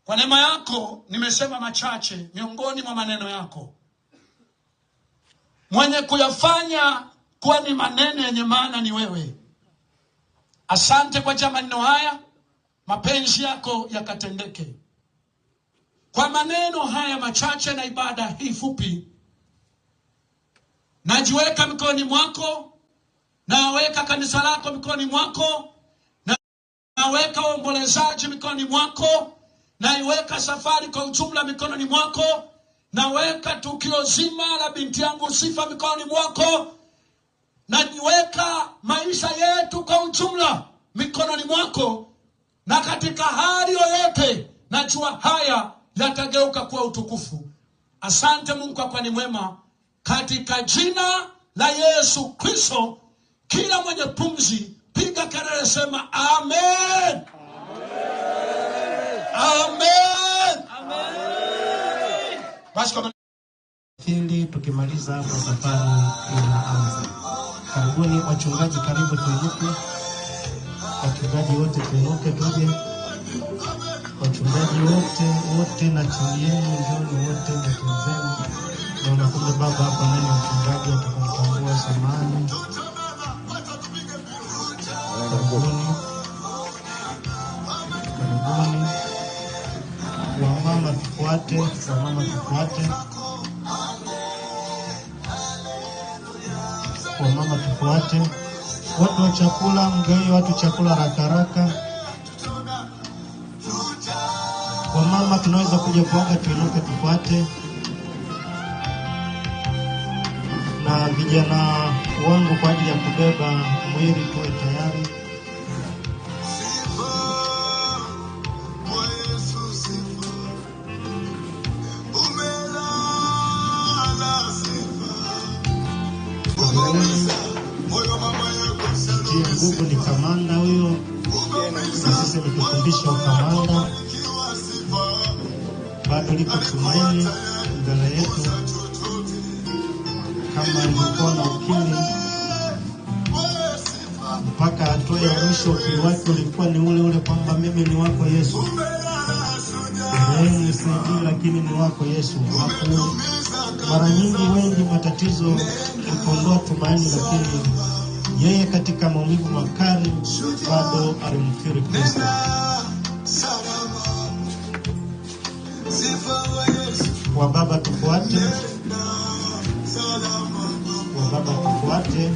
Kwa neema yako nimesema machache miongoni mwa maneno yako. Mwenye kuyafanya kuwa ni maneno yenye maana ni wewe. Asante kwa maneno haya, mapenzi yako yakatendeke. Kwa maneno haya machache na ibada hii fupi, najiweka mikononi mwako, naweka kanisa lako mikononi mwako, naweka waombolezaji mikononi mwako, naiweka safari kwa ujumla mikononi mwako, naweka tukio zima la binti yangu Sifa mikononi mwako, najiweka maisha yetu kwa ujumla mikononi mwako, na katika hali yoyote najua haya yatageuka kuwa utukufu. Asante Mungu kwa ni mwema, katika jina la Yesu Kristo. Kila mwenye pumzi piga kelele, sema amen. Amen. Amen. Basi kwa hili tukimaliza hapo safari inaanza. Karibuni wachungaji, karibu tuinuke. Wachungaji wote tuinuke tuje. Wachungaji wote na timu yenu njoni wote na timu zenu. Na unakuja baba hapa nani mchungaji atakumtambua samani. Karibuni. Wamama tufuate, wamama tufuate. Wamama tufuate. Watu wa chakula, mgawie watu chakula haraka haraka. Wamama tunaweza kuja kuaga, tuinuke tufuate. Na vijana wangu kwa ajili ya kubeba mwili tuwe tayari. Nguvu ni kamanda huyo. Sisi nikufundisha ukamanda. Bado liko tumaini mbele yetu. Kama ilikuwa na ukimwi mpaka hatua ya mwisho, ukimwi wake ulikuwa ni ule kwamba mimi ni wako Yesu. Nisaidie lakini ni wako Yesu. Mara nyingi wengi matatizo kuondoa tumaini, lakini yeye katika maumivu makali bado alimkiri Kristo. Wa baba tufuate. Wa baba tufuate.